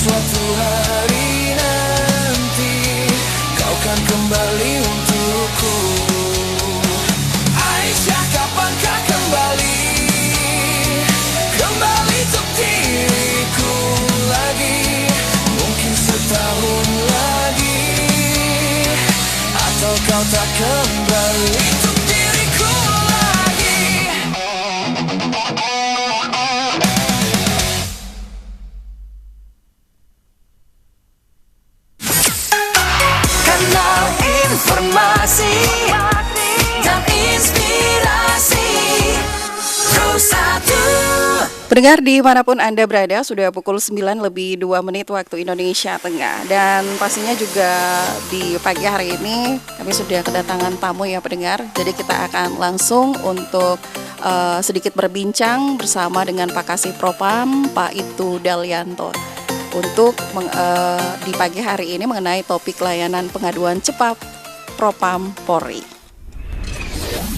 Suatu hari nanti kau kan kembali untukku. Aisyah, kapankah kembali? Kembali untuk diriku lagi. Mungkin setahun lagi, atau kau tak kembali untuk diriku lagi. Kanal informasi dan inspirasi Pro1. Pendengar dimanapun Anda berada, sudah pukul 9 lebih 2 menit waktu Indonesia Tengah. Dan pastinya juga di pagi hari ini kami sudah kedatangan tamu ya pendengar. Jadi kita akan langsung untuk sedikit berbincang bersama dengan Pak Kasih Propam, Pak Itu Dalyanto. Untuk di pagi hari ini mengenai topik layanan pengaduan cepat Propam Polri.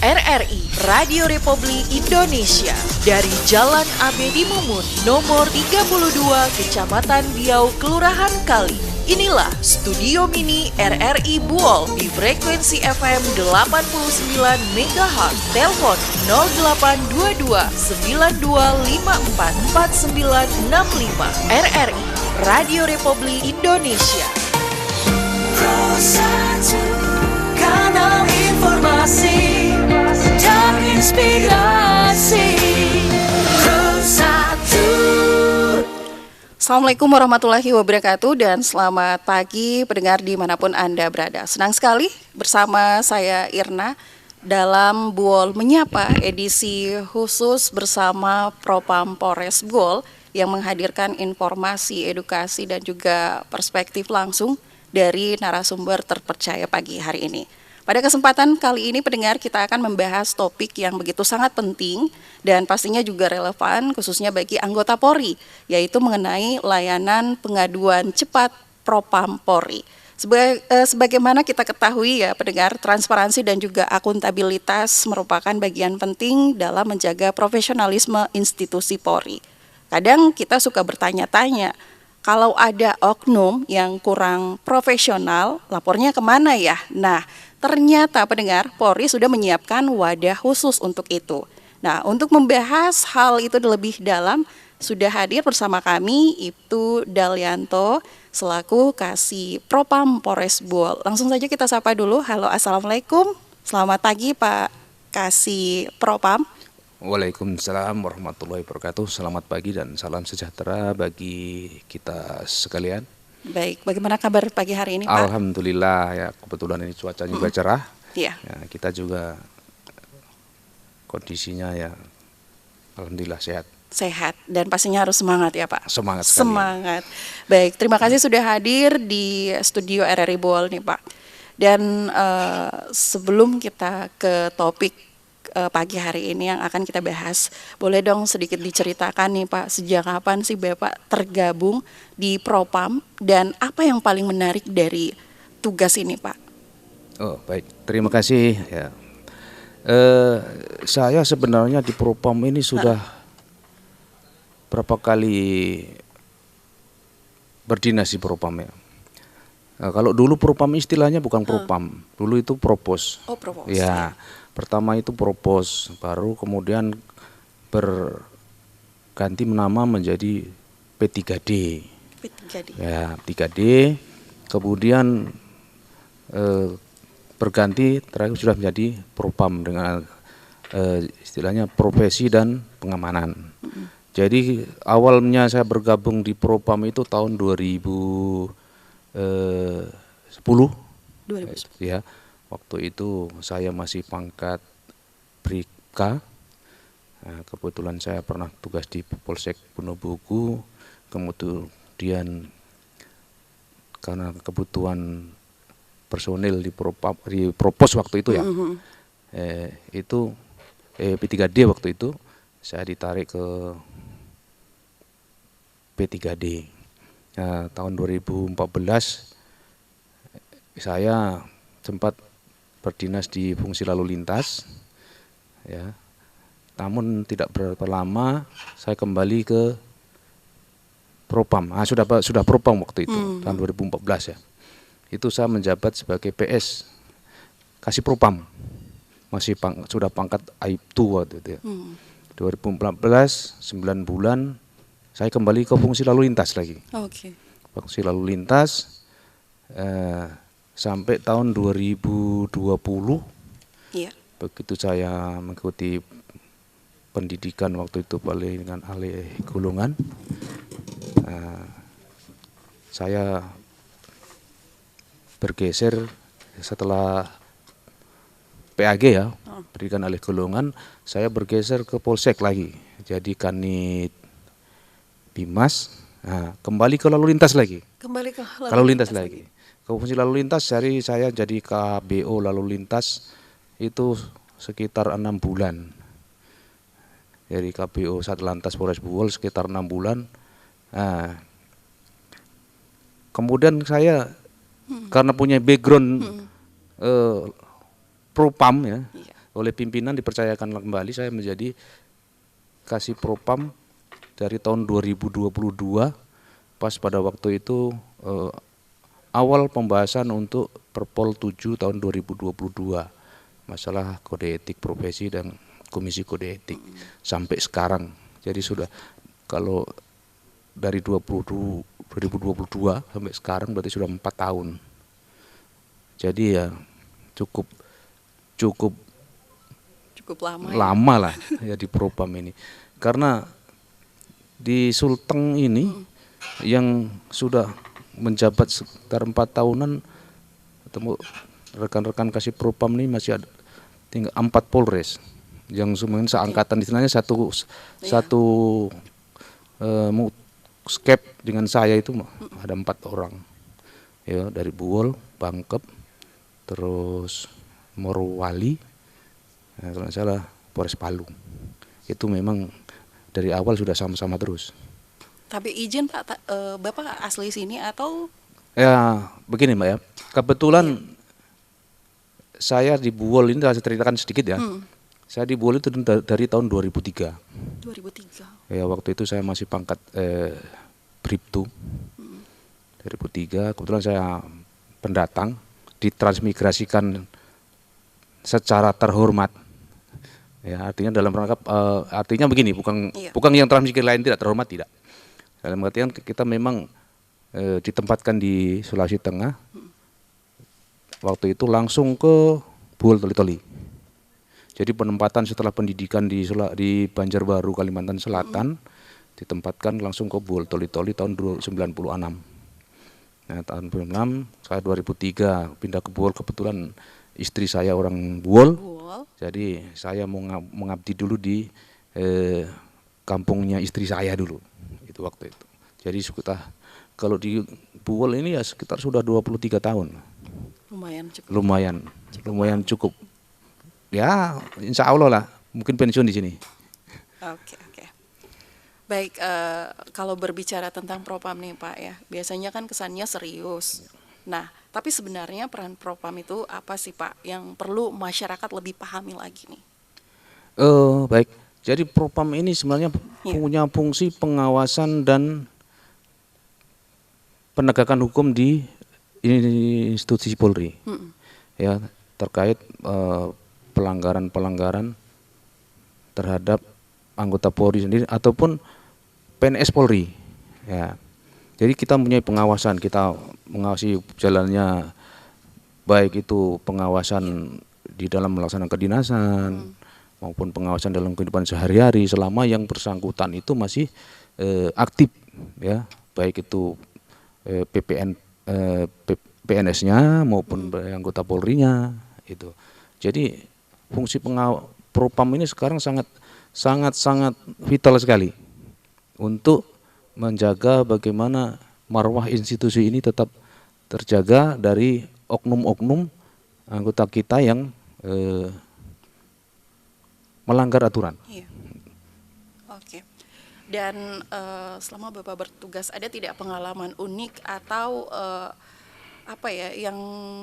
RRI Radio Republik Indonesia dari Jalan Abedi Mumun nomor 32 Kecamatan Biau Kelurahan Kali. Inilah Studio Mini RRI Buol di frekuensi FM 89 MHz. Telepon 0822 9254 4965. RRI Radio Republik Indonesia. Pro1, kanal informasi dan inspirasi Pro1. Assalamualaikum warahmatullahi wabarakatuh dan selamat pagi pendengar dimanapun Anda berada. Senang sekali bersama saya Irna dalam Buol Menyapa edisi khusus bersama Propam Polres Buol yang menghadirkan informasi, edukasi dan juga perspektif langsung dari narasumber terpercaya pagi hari ini. Pada kesempatan kali ini pendengar kita akan membahas topik yang begitu sangat penting dan pastinya juga relevan khususnya bagi anggota Polri, yaitu mengenai layanan pengaduan cepat Propam Polri. Sebagaimana kita ketahui ya pendengar, transparansi dan juga akuntabilitas merupakan bagian penting dalam menjaga profesionalisme institusi Polri. Kadang kita suka bertanya-tanya, kalau ada oknum yang kurang profesional, lapornya kemana ya? Nah, ternyata pendengar, Polri sudah menyiapkan wadah khusus untuk itu. Nah, untuk membahas hal itu lebih dalam, sudah hadir bersama kami Itu Dalyanto selaku Kasih Propam Polres Buol. Langsung saja kita sapa dulu. Halo, assalamualaikum. Selamat pagi Pak Kasih Propam. Waalaikumsalam warahmatullahi wabarakatuh. Selamat pagi dan salam sejahtera bagi kita sekalian. Baik, bagaimana kabar pagi hari ini Pak? Alhamdulillah ya, kebetulan ini cuaca juga cerah. Iya. Ya, kita juga kondisinya ya alhamdulillah sehat. Sehat dan pastinya harus semangat ya Pak. Semangat sekali. Semangat. Baik, terima kasih sudah hadir di studio RRI Buol nih Pak. Dan sebelum kita ke topik pagi hari ini yang akan kita bahas, boleh dong sedikit diceritakan nih Pak, sejak kapan sih Bapak tergabung di Propam dan apa yang paling menarik dari tugas ini Pak? Oh baik, terima kasih ya. Saya sebenarnya di Propam ini sudah berapa kali berdinas di Propam ya. Nah, kalau dulu Propam istilahnya bukan Propam, dulu itu Propos. Oh Propos. Ya, pertama itu Propos, baru kemudian berganti nama menjadi P3D. P3D. Ya, 3D, kemudian berganti terakhir sudah menjadi Propam dengan istilahnya profesi dan pengamanan. Jadi awalnya saya bergabung di Propam itu tahun 2010. Ya, waktu itu saya masih pangkat Bribka. Nah, kebetulan saya pernah tugas di Polsek Punobuku, kemudian karena kebutuhan personil di Propos waktu itu ya, itu P3D waktu itu saya ditarik ke P3D. Nah, tahun 2014 saya sempat berdinas di fungsi lalu lintas, ya. Namun tidak berapa lama saya kembali ke Propam. Sudah Propam waktu itu tahun 2014 ya. Itu saya menjabat sebagai PS Kasih Propam. Sudah pangkat Aibtu waktu itu ya. 2014 9 bulan saya kembali ke fungsi lalu lintas lagi. Oke. Fungsi lalu lintas sampai tahun 2020. Iya. Begitu saya mengikuti pendidikan waktu itu dengan alih golongan, saya bergeser setelah PAG ya, pendidikan alih golongan, saya bergeser ke Polsek lagi, jadi Kanit Bimas, kembali ke lalu lintas lagi. Kembali ke Lalu lintas lagi. Ke fungsi lalu lintas saya jadi KBO lalu lintas itu sekitar 6 bulan. Dari KBO Satlantas Polres Buwol sekitar 6 bulan. Nah, kemudian saya karena punya background Propam ya, oleh pimpinan dipercayakan kembali saya menjadi Kasih Propam dari tahun 2022 pas pada waktu itu awal pembahasan untuk Perpol 7 tahun 2022 masalah kode etik profesi dan komisi kode etik sampai sekarang. Jadi sudah kalau dari 2022 sampai sekarang berarti sudah 4 tahun. Jadi ya cukup lama lah ya di Propam ini. Karena di Sulteng ini yang sudah menjabat sekitar 4 tahunan, ketemu rekan-rekan Kasih Propam ini masih ada tinggal 4 Polres yang semuanya seangkatan, istilahnya satu skep dengan saya itu ada 4 orang ya, dari Buwol, Bangkep, terus Morowali, kalau nggak salah Polres Palu. Itu memang dari awal sudah sama-sama terus. Tapi izin Pak, Bapak asli sini atau? Ya begini Mbak ya, kebetulan saya di Buwol ini saya ceritakan sedikit ya. Saya di Buwol itu dari tahun 2003. 2003. Ya waktu itu saya masih pangkat Bribtu. 2003 kebetulan saya pendatang, ditransmigrasikan secara terhormat. Ya artinya dalam rangka artinya begini, bukan yang transmigrasi lain tidak terhormat, tidak. Dalam artian kita memang ditempatkan di Sulawesi Tengah. Waktu itu langsung ke Buwol Toli-Toli. Jadi penempatan setelah pendidikan di Banjarbaru Kalimantan Selatan ditempatkan langsung ke Buwol Toli-Toli tahun 96. Nah, tahun 96 saya 2003 pindah ke Buwol, kebetulan istri saya orang Buwol. Jadi saya mau mengabdi dulu di kampungnya istri saya dulu. Itu waktu itu. Jadi kalau di Buwol ini ya sekitar sudah 23 tahun. Lumayan cukup. Ya, insya Allah lah, mungkin pensiun di sini. Oke. Baik, kalau berbicara tentang Propam nih Pak ya, biasanya kan kesannya serius. Nah, tapi sebenarnya peran Propam itu apa sih Pak yang perlu masyarakat lebih pahami lagi nih? Baik, jadi Propam ini sebenarnya punya fungsi pengawasan dan penegakan hukum di institusi Polri. Ya, terkait pelanggaran-pelanggaran terhadap anggota Polri sendiri ataupun PNS Polri. Ya. Jadi kita mempunyai pengawasan, kita mengawasi jalannya baik itu pengawasan di dalam melaksanakan kedinasan maupun pengawasan dalam kehidupan sehari-hari selama yang bersangkutan itu masih aktif ya, baik itu PNS-nya maupun anggota Polri-nya itu. Jadi fungsi Propam ini sekarang sangat vital sekali untuk menjaga bagaimana marwah institusi ini tetap terjaga dari oknum-oknum anggota kita yang melanggar aturan. Iya. Oke. Dan selama Bapak bertugas ada tidak pengalaman unik atau apa ya yang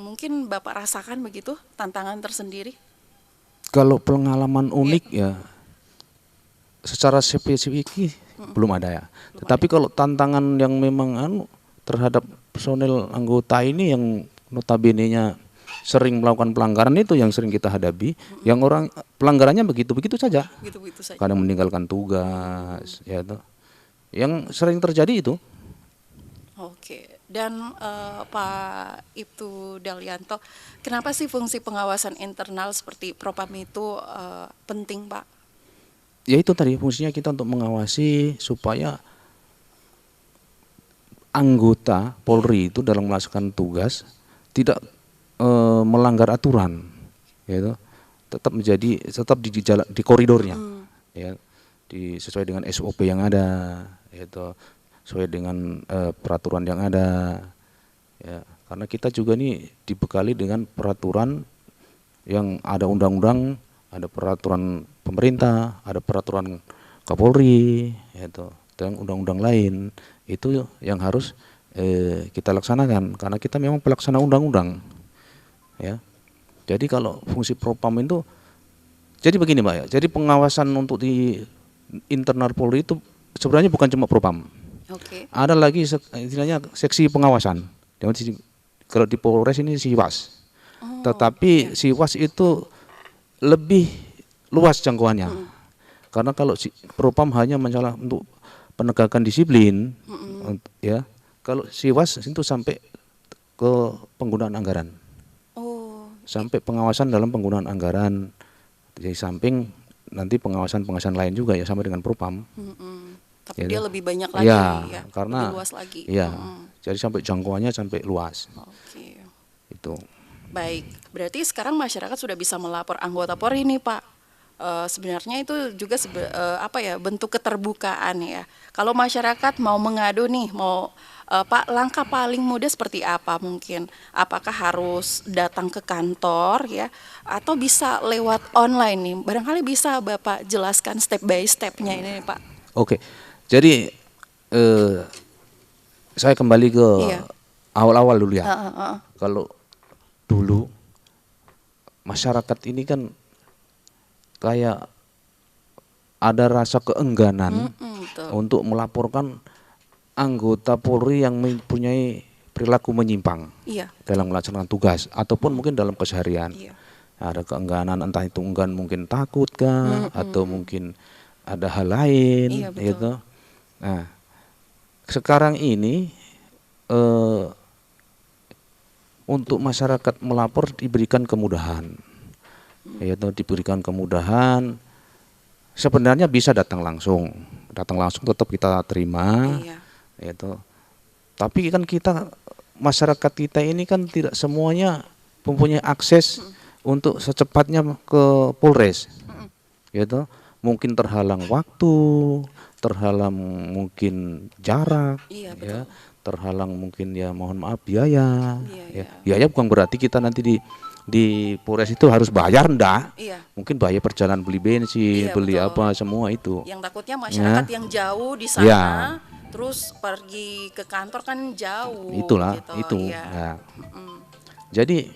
mungkin Bapak rasakan begitu, tantangan tersendiri? Kalau pengalaman unik ya secara spesifik belum ada ya. Tetapi kalau tantangan yang memang terhadap personel anggota ini yang notabene-nya sering melakukan pelanggaran itu yang sering kita hadapi, yang orang pelanggarannya begitu-begitu saja. Gitu-gitu saja. Kadang meninggalkan tugas, ya itu. Yang sering terjadi itu. Oke, dan Pak Ibtu Dalyanto, kenapa sih fungsi pengawasan internal seperti Propam itu penting, Pak? Ya itu tadi fungsinya kita untuk mengawasi supaya anggota Polri itu dalam melaksanakan tugas tidak melanggar aturan, yaitu tetap di koridornya, ya, sesuai dengan SOP yang ada, yaitu sesuai dengan peraturan yang ada, ya, karena kita juga nih dibekali dengan peraturan yang ada undang-undang, ada peraturan pemerintah, ada peraturan Kapolri, yaitu dan undang-undang lain itu yang harus kita laksanakan karena kita memang pelaksana undang-undang. Ya, jadi kalau fungsi Propam itu, jadi begini Mbak ya, jadi pengawasan untuk di internal Polri itu sebenarnya bukan cuma Propam. Oke. Ada lagi istilahnya seksi pengawasan. Kalau di Polres ini Siwas. Tetapi Siwas itu lebih luas jangkauannya. Karena kalau Propam hanya masalah untuk penegakan disiplin, ya. Kalau Siwas itu sampai ke penggunaan anggaran. Sampai pengawasan dalam penggunaan anggaran, di samping nanti pengawasan lain juga ya sama dengan Propam. Tapi Ya, dia lebih banyak lagi ya, karena lebih luas lagi. Iya, jadi sampai jangkauannya sampai luas. Oke. Itu. Baik, berarti sekarang masyarakat sudah bisa melapor anggota Polri nih Pak. Sebenarnya itu juga bentuk keterbukaan ya. Kalau masyarakat mau mengadu nih, Pak, langkah paling mudah seperti apa mungkin? Apakah harus datang ke kantor ya, atau bisa lewat online nih? Barangkali bisa Bapak jelaskan step by stepnya ini nih, Pak. Oke, jadi saya kembali ke awal-awal dulu ya. Kalau dulu masyarakat ini kan kayak ada rasa keengganan untuk melaporkan anggota Polri yang mempunyai perilaku menyimpang dalam melaksanakan tugas ataupun mungkin dalam keseharian. Ada keengganan, entah itu enggan mungkin takut kah atau mungkin ada hal lain, gitu. Nah, sekarang ini untuk masyarakat melapor diberikan kemudahan. Yaitu diberikan kemudahan, sebenarnya bisa datang langsung tetap kita terima, yaitu. Tapi kan masyarakat kita ini kan tidak semuanya mempunyai akses untuk secepatnya ke Polres, yaitu mungkin terhalang waktu, terhalang mungkin jarak, ya, terhalang mungkin ya mohon maaf biaya, biaya bukan berarti kita nanti di Polres itu harus bayar, enggak. Mungkin bayar perjalanan beli bensin, beli apa semua itu. Yang takutnya masyarakat yang jauh di sana, terus pergi ke kantor kan jauh. Itulah, gitu. itu. Nah, jadi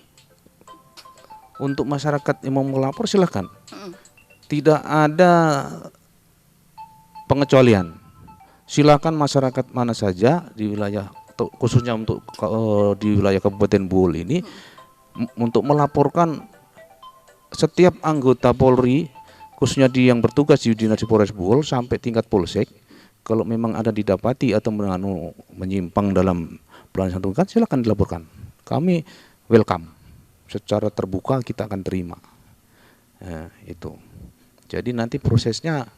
untuk masyarakat yang mau melapor silahkan. Tidak ada pengecualian. Silakan masyarakat mana saja di wilayah, khususnya untuk di wilayah Kabupaten Buol ini. Untuk melaporkan setiap anggota Polri, khususnya yang bertugas di Dinasti Polres Buol sampai tingkat Polsek, kalau memang ada didapati atau menyimpang dalam pelaksanaan tugas, silakan dilaporkan. Kami welcome, secara terbuka kita akan terima. Nah, itu. Jadi nanti prosesnya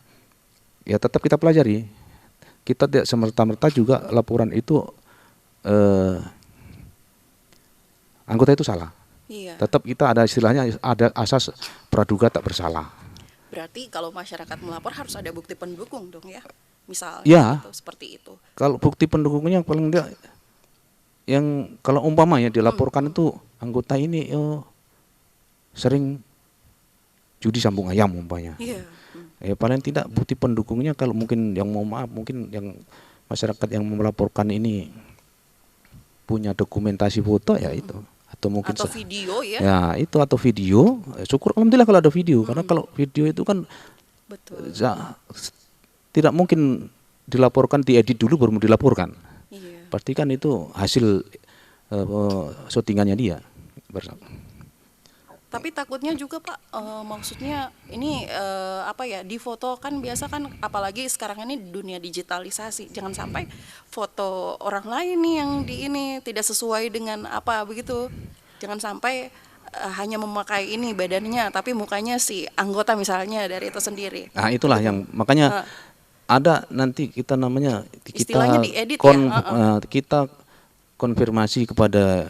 ya tetap kita pelajari. Kita tidak semerta-merta juga laporan itu anggota itu salah. Tetap kita ada istilahnya, ada asas praduga tak bersalah. Berarti kalau masyarakat melapor harus ada bukti pendukung dong ya, misalnya gitu, seperti itu. Kalau bukti pendukungnya yang paling enggak, yang kalau umpamanya dilaporkan itu anggota ini sering judi sambung ayam umpamanya. Ya paling tidak bukti pendukungnya, kalau mungkin yang mau maaf, mungkin yang masyarakat yang melaporkan ini punya dokumentasi foto ya itu. Atau mungkin video ya. Ya itu, atau video, syukur alhamdulillah kalau ada video, karena kalau video itu kan tidak mungkin dilaporkan, diedit dulu baru dilaporkan. Iya. Pasti kan itu hasil syutingannya dia bersama. Tapi takutnya juga Pak, maksudnya ini apa ya, di foto kan biasa kan, apalagi sekarang ini dunia digitalisasi, jangan sampai foto orang lain nih yang di ini tidak sesuai dengan apa begitu, jangan sampai hanya memakai ini badannya, tapi mukanya si anggota misalnya dari itu sendiri. Nah itulah yang makanya ada nanti kita namanya Istilahnya diedit ya? kita konfirmasi kepada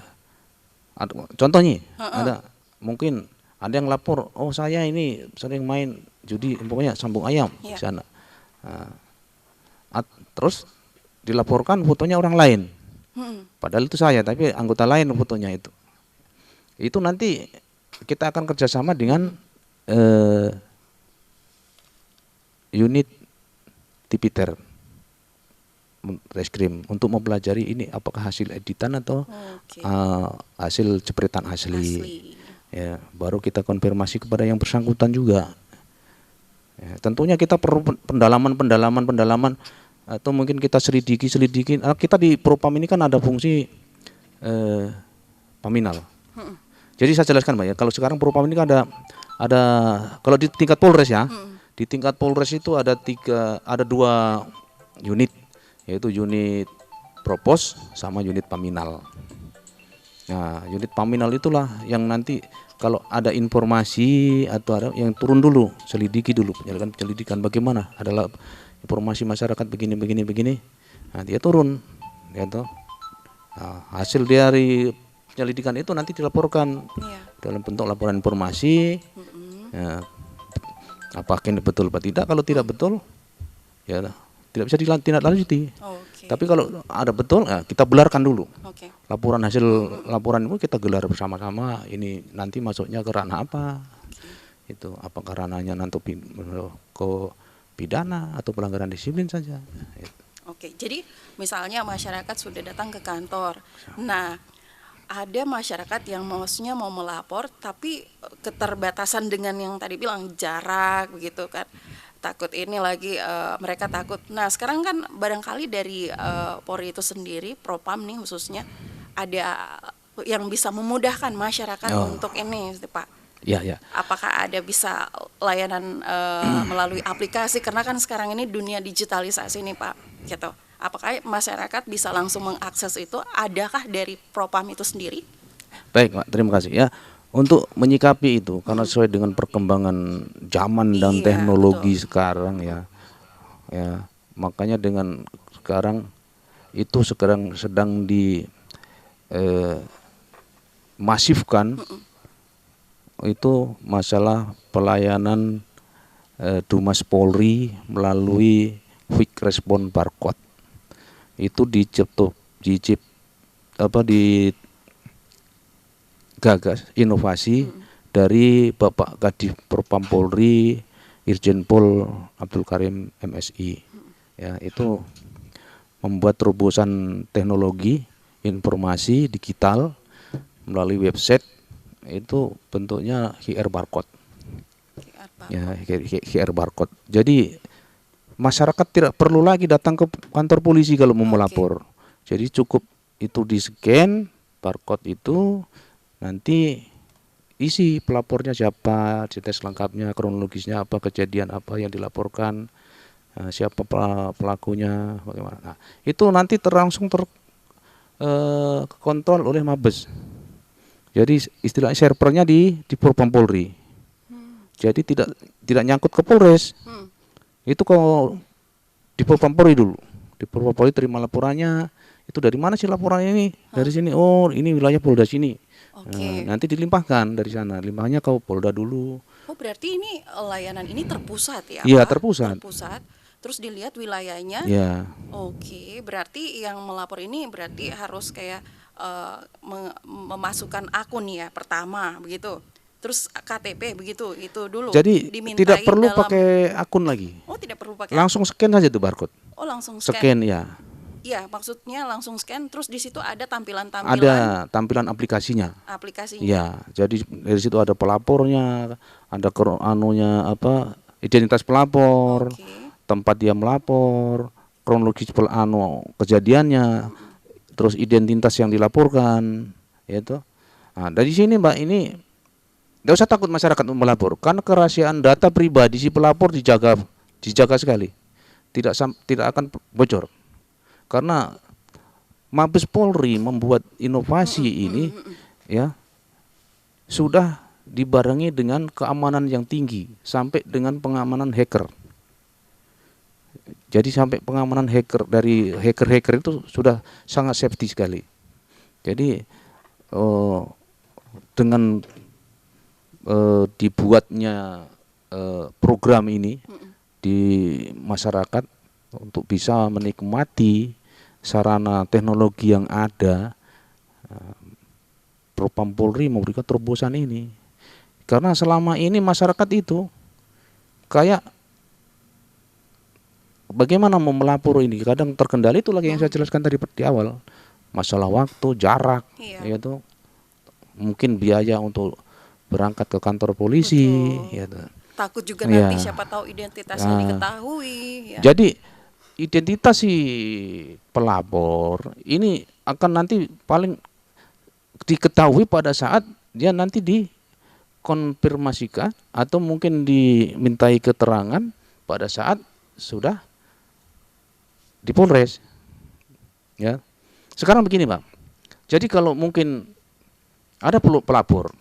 contohnya ada mungkin ada yang lapor, oh saya ini sering main judi, pokoknya sambung ayam di sana. Terus dilaporkan fotonya orang lain, padahal itu saya, tapi anggota lain fotonya itu. Itu nanti kita akan kerjasama dengan unit Tipiter Reskrim untuk mempelajari ini apakah hasil editan atau hasil jepretan asli. Ya, baru kita konfirmasi kepada yang bersangkutan juga. Ya, tentunya kita perlu pendalaman atau mungkin kita selidiki. Kita di Propam ini kan ada fungsi paminal. Jadi saya jelaskan Mbak ya, kalau sekarang Propam ini kan ada kalau di tingkat Polres ya, di tingkat Polres itu ada dua unit, yaitu unit Propos sama unit paminal. Nah, unit paminal itulah yang nanti kalau ada informasi atau ada yang turun dulu, selidiki dulu, penyelidikan bagaimana, adalah informasi masyarakat begini. Nah, dia turun, ya toh. Nah, hasil dari penyelidikan itu nanti dilaporkan dalam bentuk laporan informasi. Ya, apakah ini betul atau tidak? Kalau tidak betul, ya tidak bisa ditindaklanjuti. Tapi kalau ada betul, ya kita belarkan dulu. Hasil laporan itu kita gelar bersama-sama. Ini nanti masuknya ke ranah apa? Itu apakah ranahnya nanti ke pidana atau pelanggaran disiplin saja. Oke, jadi misalnya masyarakat sudah datang ke kantor. Nah, ada masyarakat yang maksudnya mau melapor, tapi keterbatasan dengan yang tadi bilang jarak begitu kan. Takut ini lagi mereka takut. Nah sekarang kan barangkali dari Polri itu sendiri, Propam nih khususnya, ada yang bisa memudahkan masyarakat untuk ini Pak. Ya. Apakah ada bisa layanan melalui aplikasi, karena kan sekarang ini dunia digitalisasi nih Pak gitu. Apakah masyarakat bisa langsung mengakses itu? Adakah dari Propam itu sendiri? Baik Pak, terima kasih ya. Untuk menyikapi itu, karena sesuai dengan perkembangan zaman dan teknologi sekarang ya, makanya dengan sekarang itu sedang dimasifkan itu masalah pelayanan Dumas Polri melalui Quick Response Barcode. Itu gagas inovasi dari Bapak Kadif Propam Polri Irjen Pol Abdul Karim MSI. Ya, itu membuat terobosan teknologi informasi digital melalui website, itu bentuknya QR barcode. Ya, QR barcode. Jadi masyarakat tidak perlu lagi datang ke kantor polisi kalau mau melapor. Jadi cukup itu di-scan barcode itu, nanti isi pelapornya siapa, dites lengkapnya, kronologisnya apa, kejadian apa yang dilaporkan, siapa pelakunya, bagaimana. Nah, itu nanti langsung terkontrol oleh Mabes. Jadi istilahnya servernya di Propam Polri. Jadi tidak nyangkut ke Polres. Itu kalau di Propam Polri dulu. Di Propam Polri terima laporannya, itu dari mana sih laporan ini? Dari sini. Oh, ini wilayah Polda sini. Nah, nanti dilimpahkan dari sana. Limpahnya ke Polda dulu. Oh, berarti ini layanan ini terpusat ya? Iya, terpusat. Terus dilihat wilayahnya. Iya. Oke, berarti yang melapor ini berarti harus kayak memasukkan akun ya pertama begitu. Terus KTP begitu, itu dulu. Jadi tidak perlu pakai akun lagi. Oh, tidak perlu pakai. Langsung scan saja tuh barcode. Oh, langsung scan. Scan ya. Iya, maksudnya langsung scan, terus di situ ada tampilan-tampilan. Ada tampilan aplikasinya. Aplikasinya. Ya, jadi dari situ ada pelapornya, ada identitas pelapor, tempat dia melapor, kronologis kejadiannya, terus identitas yang dilaporkan, yaitu. Nah, dari sini Mbak, ini nggak usah takut masyarakat untuk melapor, karena kerahasiaan data pribadi si pelapor dijaga sekali, tidak akan bocor, karena Mabes Polri membuat inovasi ini, ya, sudah dibarengi dengan keamanan yang tinggi sampai dengan pengamanan hacker. Jadi sampai pengamanan hacker dari hacker itu sudah sangat safety sekali. Jadi dengan dibuatnya program ini di masyarakat untuk bisa menikmati sarana teknologi yang ada, Propam Polri memberikan terobosan ini. Karena selama ini masyarakat itu kayak bagaimana mau melapor ini, kadang terkendali, itu lagi yang saya jelaskan tadi di awal, masalah waktu, jarak, yaitu mungkin biaya untuk berangkat ke kantor polisi, yaitu. Takut juga nanti siapa tahu identitasnya diketahui. Ya. Jadi identitas si pelapor ini akan nanti paling diketahui pada saat dia nanti dikonfirmasikan atau mungkin dimintai keterangan pada saat sudah di Polres. Ya. Sekarang begini, Pak. Jadi kalau mungkin ada pelapor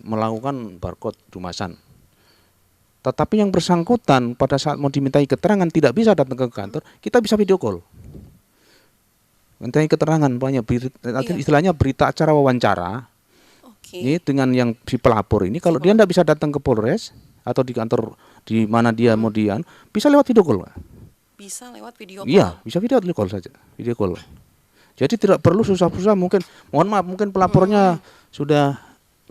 melakukan barcode dumasan, tetapi yang bersangkutan pada saat mau dimintai keterangan tidak bisa datang ke kantor, kita bisa video call. Mintai keterangan banyak, istilahnya berita acara wawancara. Ini dengan yang si pelapor ini, kalau dia tidak bisa datang ke Polres atau di kantor di mana dia mau bisa lewat video call. Bisa lewat video call. Iya, bisa video call saja, video call. Jadi tidak perlu susah-susah, mohon maaf, mungkin pelapornya sudah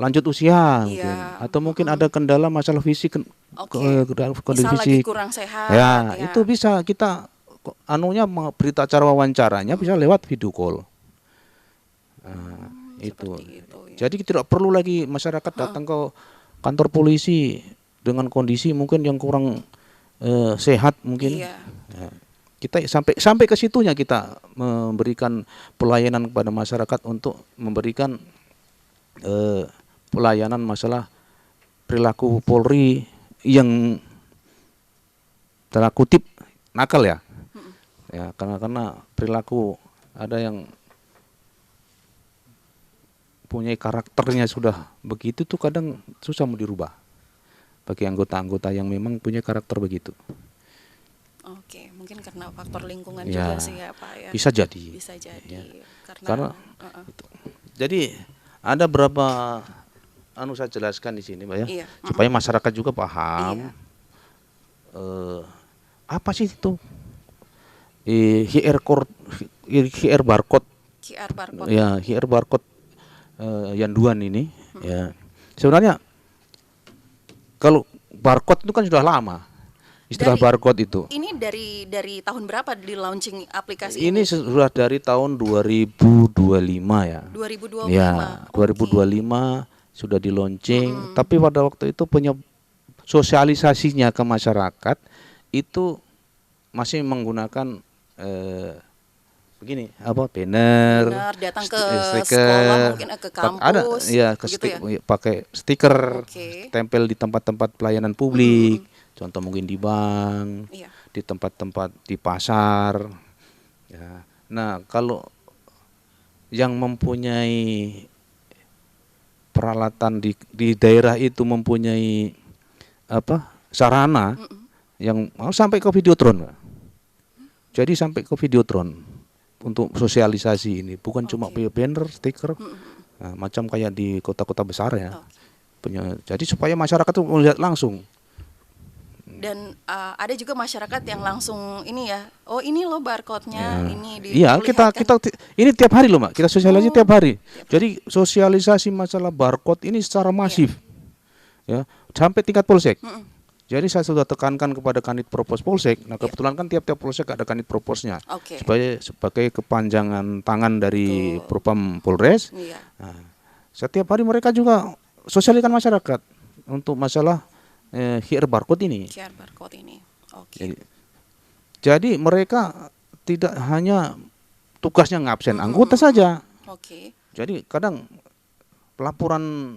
lanjut usia, atau mungkin ada kendala masalah fisik, kondisi fisik, kurang sehat. Ya, itu bisa kita berita acara wawancaranya bisa lewat video call. Nah, itu. Jadi tidak perlu lagi masyarakat datang ke kantor polisi dengan kondisi mungkin yang kurang sehat mungkin. Nah, kita sampai ke situnya kita memberikan pelayanan kepada masyarakat untuk memberikan pelayanan masalah perilaku Polri yang tanda kutip nakal ya. Ya, karena perilaku ada yang punya karakternya sudah begitu tuh kadang susah mau dirubah bagi anggota-anggota yang memang punya karakter begitu. Oke, mungkin karena faktor lingkungan juga sih ya Pak ya. Bisa jadi. Bisa jadi. Ya. Karena itu. Jadi ada berapa saya jelaskan di sini, Mbak ya, supaya masyarakat juga paham apa sih itu QR barcode. Ya, QR barcode yanduan ini. Ya, sebenarnya kalau barcode itu kan sudah lama. Istilah barcode itu. Ini dari tahun berapa di launching aplikasi ini? Ini sudah dari tahun 2025 ya. 2025. Ya, 2025 sudah di launching. Tapi pada waktu itu punya sosialisasinya ke masyarakat itu masih menggunakan begini, banner, datang ke stiker, sekolah, mungkin ke kampus, ada gitu ya? pakai stiker, tempel di tempat-tempat pelayanan publik, contoh mungkin di bank, di tempat-tempat di pasar. Ya. Nah, kalau yang mempunyai peralatan di daerah itu mempunyai sarana yang mau sampai ke Videotron. Jadi sampai ke Videotron untuk sosialisasi ini, bukan cuma banner, stiker, macam kayak di kota-kota besar ya. Jadi supaya masyarakat itu melihat langsung. Dan ada juga masyarakat yang langsung ini ya, oh ini loh barcode-nya, ini Iya, kita ini tiap hari loh, Mbak. Kita sosialisasi tiap hari. Jadi sosialisasi masalah barcode ini secara masif. Ya, sampai tingkat polsek. Jadi saya sudah tekankan kepada Kanit Propos Polsek. Nah, kebetulan kan tiap-tiap polsek ada Kanit Proposnya. Sebagai kepanjangan tangan dari Propam Polres. Nah, setiap hari mereka juga sosialisasikan masyarakat untuk masalah QR barcode ini. QR barcode ini. Oke. Jadi mereka tidak hanya tugasnya ngabsen anggota saja. Oke. Jadi kadang laporan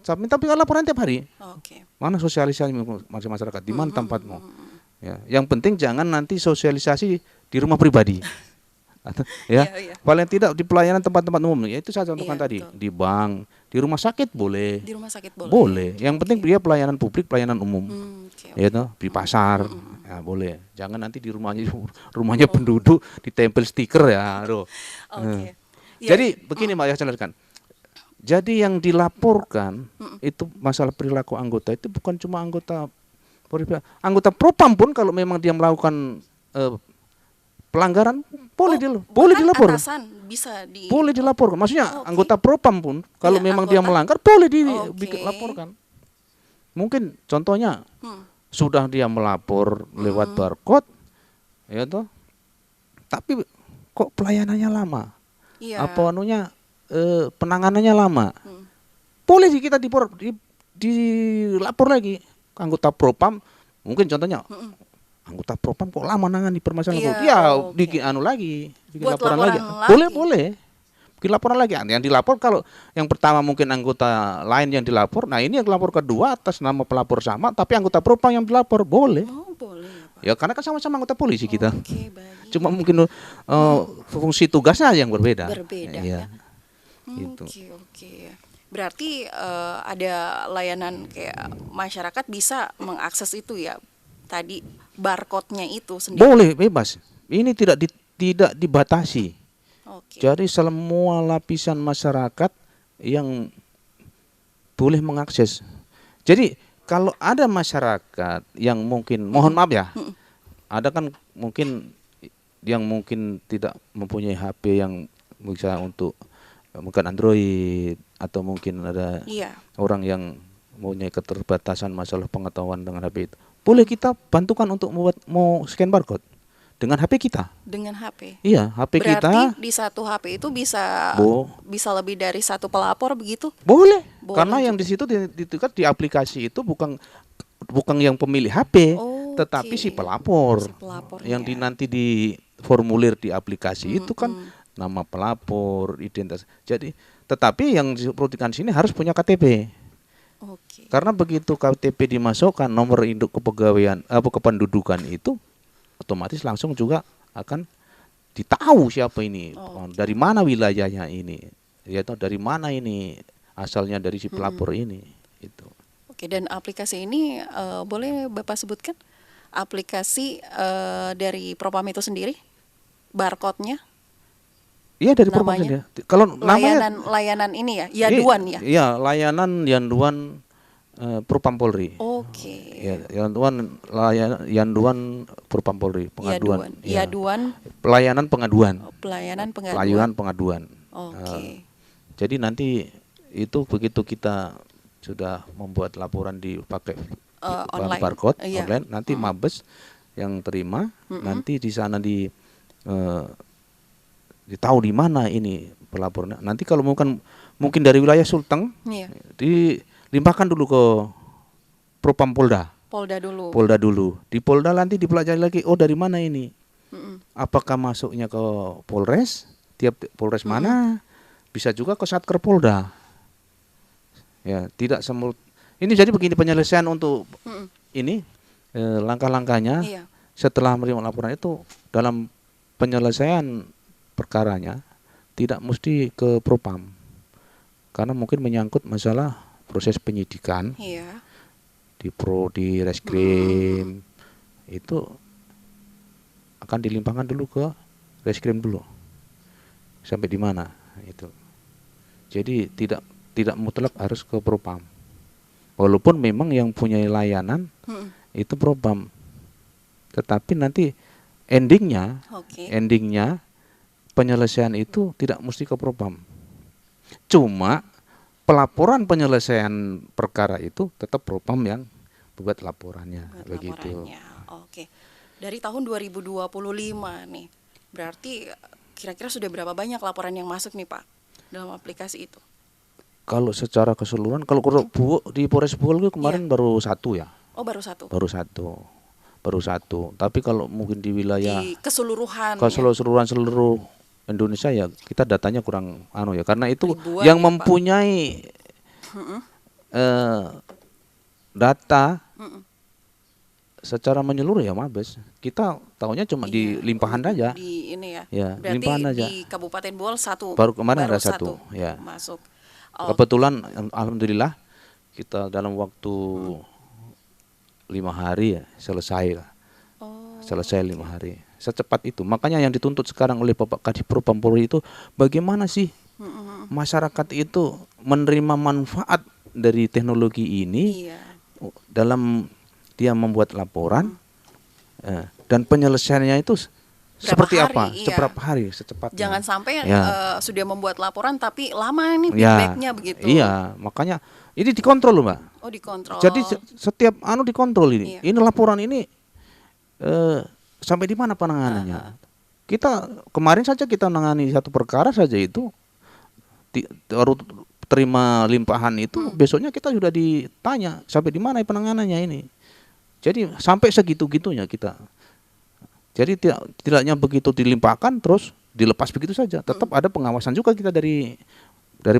tapi kan laporan tiap hari. Oke. Mana sosialisasi masyarakat di mana tempatmu? Ya, yang penting jangan nanti sosialisasi di rumah pribadi. Ya, Iya. paling tidak di pelayanan tempat-tempat umum. Ya itu saya contohkan Iya, tadi. betul. Di bank, di rumah sakit boleh. Di rumah sakit boleh. Boleh. Yang penting dia pelayanan publik, pelayanan umum. Oke. Ya toh, di pasar. Ya boleh. Jangan nanti di rumahnya penduduk ditempel stiker ya. Aduh. Oke. Ya, Jadi begini Mbak, ya saya jelaskan. Jadi yang dilaporkan itu masalah perilaku anggota itu bukan cuma anggota propam pun kalau memang dia melakukan pelanggaran boleh bahkan dilapor. Atasan bisa di. Boleh dilaporkan. Maksudnya Oke. anggota propam pun kalau Ya, memang dia anggota. melanggar boleh Oke. dilaporkan. Mungkin contohnya Hmm. sudah dia melapor lewat barcode, ya toh. Tapi kok pelayanannya lama? Iya. Apa anunya penanganannya lama? Boleh sih kita dilapor lagi ke anggota propam. Mungkin contohnya anggota propam kok lama nangani permasalahan Iya, itu? Ya oke. bikin bikin Buat laporan lagi. laporan lagi. Boleh. Bikin laporan lagi. Yang dilapor kalau yang pertama mungkin anggota lain yang dilapor, nah ini yang dilapor kedua atas nama pelapor sama, tapi anggota propam yang dilapor boleh. Oh, boleh ya, Pak. Ya karena kan sama-sama anggota polisi kita. Oke, baik. Cuma mungkin fungsi tugasnya yang berbeda. Berbeda, Iya. ya. Gitu. Oke. Berarti ada layanan kayak masyarakat bisa mengakses itu ya. Tadi barcode-nya itu sendiri. Boleh bebas. Ini tidak dibatasi. Oke. Jadi semua lapisan masyarakat yang boleh mengakses. Jadi kalau ada masyarakat yang mungkin mohon maaf ya, ada kan mungkin yang mungkin tidak mempunyai HP yang bisa untuk mungkin Android atau mungkin ada Iya. orang yang mempunyai keterbatasan masalah pengetahuan dengan HP itu. Boleh kita bantukan untuk mau scan barcode dengan HP kita. Dengan HP. Iya, HP Berarti kita di satu HP itu bisa Bo- bisa lebih dari satu pelapor begitu? boleh. Boleh Karena yang di situ di aplikasi itu bukan yang pemilik HP, Oh, tetapi oke. si pelapor. Si pelapornya. Yang nanti di formulir di aplikasi itu kan nama pelapor, identitas. Jadi tetapi yang diperhatikan sini harus punya KTP. Oke. Karena begitu KTP dimasukkan nomor induk kepegawaian kependudukan itu otomatis langsung juga akan ditahu siapa ini, dari mana wilayahnya ini, yaitu dari mana ini asalnya dari si pelapor ini. Itu. Oke, dan aplikasi ini boleh Bapak sebutkan aplikasi dari Propam itu sendiri? Barcode-nya? Iya dari propam Namanya? sendiri. Kalau namanya Layanan ini ya, Yaduan ya? Iya, layanan Yanduan Propam Polri. Oke. Ya, Yanduan Propam Polri, pengaduan. Ya. Yaduan Pelayanan pengaduan. pelayanan pengaduan. Pelayanan pengaduan. Oke. Jadi nanti itu begitu kita sudah membuat laporan pakai Online. barcode Iya. online, nanti Mabes yang terima, nanti di sana ditahu di mana ini pelapornya. Nanti kalau mungkin dari wilayah Sulteng Iya. dilimpahkan dulu ke Propam Polda. Polda dulu. Polda dulu. Di Polda nanti dipelajari lagi, oh dari mana ini? Mm-mm. Apakah masuknya ke Polres? Tiap Polres mana? Bisa juga ke Satker Polda. Ya, tidak semua. Ini jadi begini penyelesaian untuk ini langkah-langkahnya Iya. setelah menerima laporan itu dalam penyelesaian perkaranya tidak mesti ke Propam. Karena mungkin menyangkut masalah proses penyidikan Iya. di reskrim itu akan dilimpahkan dulu ke reskrim dulu sampai di mana itu. Jadi tidak mutlak harus ke Propam, walaupun memang yang punya layanan itu Propam, tetapi nanti endingnya Oke. penyelesaian itu tidak mesti ke Propam, cuma pelaporan penyelesaian perkara itu tetap Propam yang buat laporannya. Buat Begitu. laporannya. Oke. Dari tahun 2025 nih. Berarti kira-kira sudah berapa banyak laporan yang masuk nih, Pak, dalam aplikasi itu? Kalau secara keseluruhan, kalau di Polres Bogor itu kemarin baru satu ya, Oh, baru satu. baru satu. baru satu. Tapi kalau mungkin di wilayah Di keseluruhan ya. keseluruhan seluruh Indonesia ya kita datanya kurang ya, karena itu Ribuan yang ya, Pak. mempunyai data secara menyeluruh ya Mabes. Kita tahunya cuma di limpahan aja. Di ini ya. Ya, Berarti limpahan aja. di Kabupaten Bohol satu. Baru kemarin ada satu, ya. Masuk. Kebetulan alhamdulillah kita dalam waktu 5 hari ya selesai lah. Selesai 5 hari. Secepat itu. Makanya yang dituntut sekarang oleh Bapak Kadifropam Polri itu bagaimana sih masyarakat itu menerima manfaat dari teknologi ini Iya. dalam dia membuat laporan dan penyelesaiannya itu seperti hari, apa? iya. Seberapa hari secepatnya. Jangan sampai Ya. sudah membuat laporan tapi lama nih Ya, feedbacknya begitu. iya, makanya ini dikontrol loh, Mbak. Oh, dikontrol. Jadi setiap dikontrol ini. Iya. Ini laporan ini sampai di mana penanganannya? Kita kemarin saja kita menangani satu perkara saja itu baru terima limpahan itu, besoknya kita sudah ditanya sampai di mana penanganannya ini. Jadi sampai segitu-gitunya kita. Jadi tidaknya begitu dilimpahkan terus dilepas begitu saja. Tetap ada pengawasan juga kita dari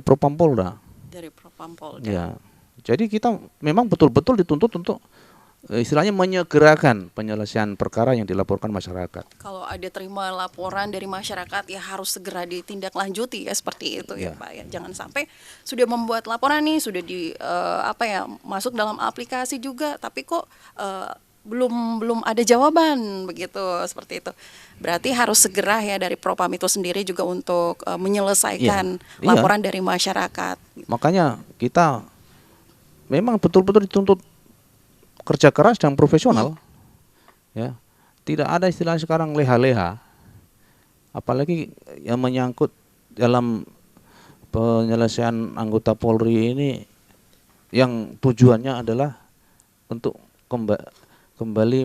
Propam Polda. Dari Propam Polda. Ya. Jadi kita memang betul-betul dituntut untuk istilahnya menyegerakan penyelesaian perkara yang dilaporkan masyarakat. Kalau ada terima laporan dari masyarakat ya harus segera ditindaklanjuti ya seperti itu ya Ya. Pak ya. Jangan sampai sudah membuat laporan nih sudah di masuk dalam aplikasi juga tapi kok belum ada jawaban begitu seperti itu. Berarti harus segera ya dari Propam itu sendiri juga untuk menyelesaikan Iya. laporan dari masyarakat. Makanya kita memang betul-betul dituntut kerja keras dan profesional. Ya. Tidak ada istilah sekarang leha-leha. Apalagi yang menyangkut dalam penyelesaian anggota Polri ini yang tujuannya adalah untuk kembali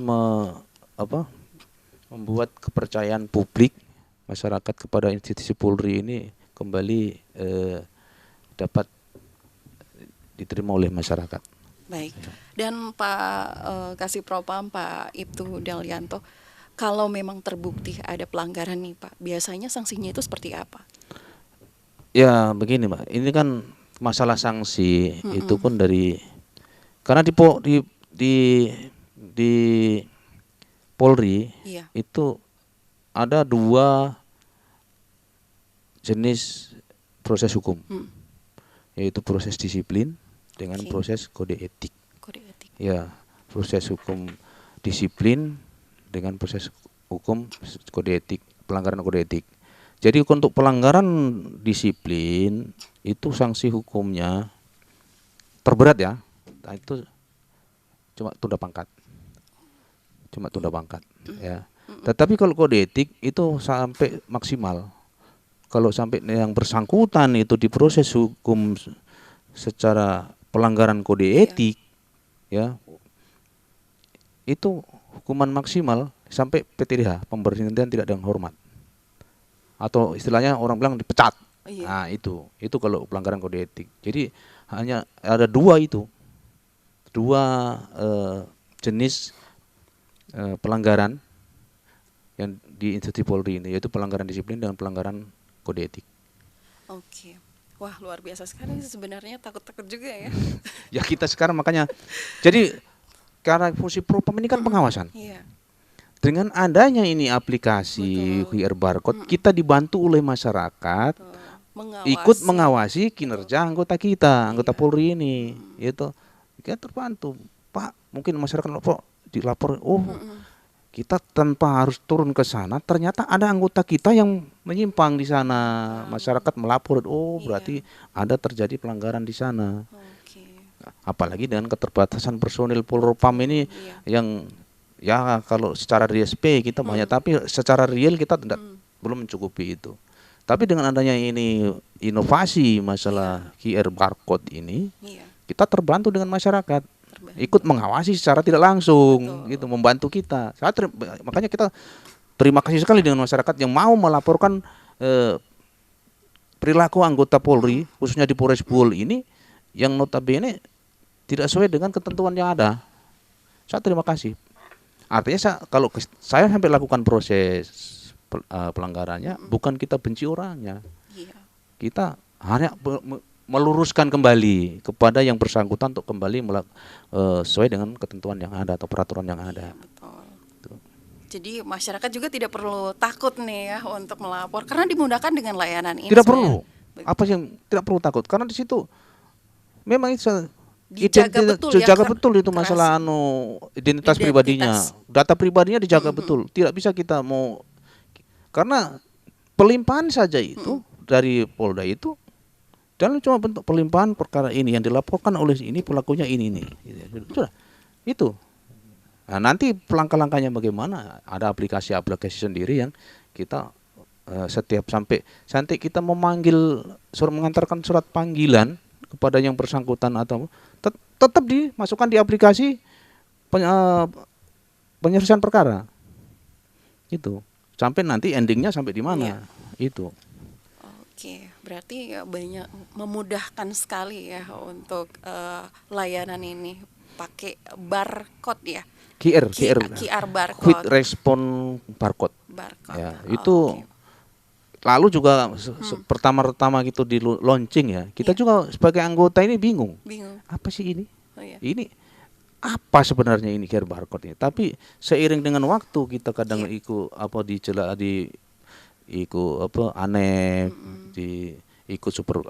membuat kepercayaan publik masyarakat kepada institusi Polri ini kembali dapat diterima oleh masyarakat. Baik. Dan Pak Kasih Propam Pak Ibtu Dalyanto, kalau memang terbukti ada pelanggaran nih Pak, biasanya sanksinya itu seperti apa? Ya begini Mbak, ini kan masalah sanksi itu pun karena di Polri Iya. itu ada 2 jenis proses hukum, yaitu proses disiplin dengan Oke. proses kode etik. Kode etik. Ya, proses hukum disiplin dengan proses hukum kode etik, pelanggaran kode etik. Jadi untuk pelanggaran disiplin itu sanksi hukumnya terberat ya. Nah, itu cuma tunda pangkat. Ya. Tetapi kalau kode etik itu sampai maksimal. Kalau sampai yang bersangkutan itu diproses hukum secara pelanggaran kode etik ya. Itu hukuman maksimal sampai PTDH, pemberhentian tidak dengan hormat. Atau istilahnya orang bilang dipecat. Iya. Nah, itu kalau pelanggaran kode etik. Jadi hanya ada 2 itu. 2 jenis pelanggaran yang di institusi Polri ini, yaitu pelanggaran disiplin dan pelanggaran kode etik. Oke. Wah, luar biasa sekali sebenarnya, takut-takut juga ya. Ya kita sekarang makanya jadi karena fungsi Propam ini kan pengawasan. Iya. Dengan adanya ini aplikasi QR barcode, kita dibantu oleh masyarakat ikut mengawasi kinerja anggota kita, anggota Polri ini, gitu. Kita terbantu, Pak. Mungkin masyarakat dilapor, kita tanpa harus turun ke sana, ternyata ada anggota kita yang menyimpang di sana. Masyarakat melapor, berarti ada terjadi pelanggaran di sana. Oke. Apalagi dengan keterbatasan personil Polropam ini yang ya kalau secara DSP kita banyak, tapi secara real kita belum mencukupi itu. Tapi dengan adanya ini inovasi masalah QR barcode ini, kita terbantu dengan masyarakat, ikut mengawasi secara tidak langsung, gitu, membantu kita. Makanya kita terima kasih sekali dengan masyarakat yang mau melaporkan perilaku anggota Polri, khususnya di Polres Bohol ini, yang notabene tidak sesuai dengan ketentuan yang ada. Saya terima kasih. Artinya kalau saya sampai lakukan proses pelanggarannya, bukan kita benci orangnya, Iya. kita hanya meluruskan kembali kepada yang bersangkutan untuk kembali sesuai dengan ketentuan yang ada atau peraturan yang ada. Betul. Jadi masyarakat juga tidak perlu takut nih ya untuk melapor karena dimudahkan dengan layanan ini. Tidak sebenarnya. perlu. Apa yang tidak perlu takut? Karena di situ memang itu Dijaga betul ya, jaga betul itu keras. masalah identitas pribadinya. Data pribadinya dijaga betul. Tidak bisa kita mau, karena pelimpahan saja itu dari Polda itu dalam cuma bentuk pelimpahan perkara ini yang dilaporkan oleh ini pelakunya ini. Sudah. Itu. Nah, nanti langkah-langkahnya bagaimana? Ada aplikasi sendiri yang kita setiap sampai kita mengantarkan surat panggilan kepada yang bersangkutan atau tetap dimasukkan di aplikasi penyelesaian perkara. Itu. Sampai nanti endingnya sampai di mana? Itu. Oke, berarti ya banyak memudahkan sekali ya untuk layanan ini pakai barcode ya. QR barcode. Quick Response Barcode. Ya, itu lalu juga pertama-tama gitu di launching ya. Kita juga sebagai anggota ini bingung. Apa sih ini? Oh, iya. Ini apa sebenarnya ini QR barcode ini? Tapi seiring dengan waktu kita kadang ikut super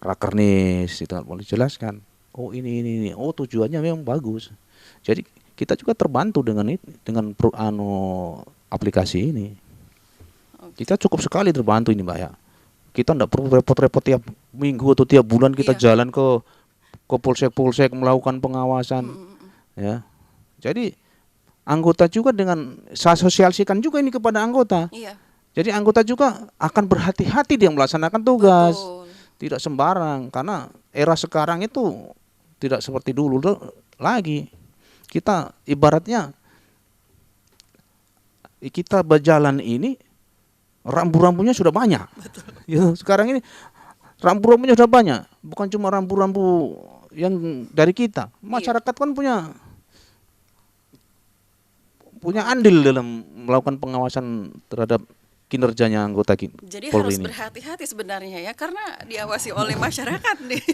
rakernis itu boleh jelaskan. Oh ini. Oh tujuannya memang bagus. Jadi kita juga terbantu dengan aplikasi ini. Kita cukup sekali terbantu ini, Mbak ya. Kita tidak perlu repot-repot tiap minggu atau tiap bulan kita jalan ke polsek melakukan pengawasan. Ya. Jadi anggota juga saya sosialisasikan juga ini kepada anggota. Iya. Jadi anggota juga akan berhati-hati dia melaksanakan tugas. Betul. Tidak sembarang, karena era sekarang itu tidak seperti dulu lagi. Kita ibaratnya kita berjalan ini rambu-rambunya sudah banyak. Betul. Ya, sekarang ini rambu-rambunya sudah banyak, bukan cuma rambu-rambu yang dari kita. Masyarakat kan punya andil dalam melakukan pengawasan terhadap kinerjanya anggota Jadi Polri harus ini. berhati-hati sebenarnya ya, karena diawasi oleh masyarakat nih.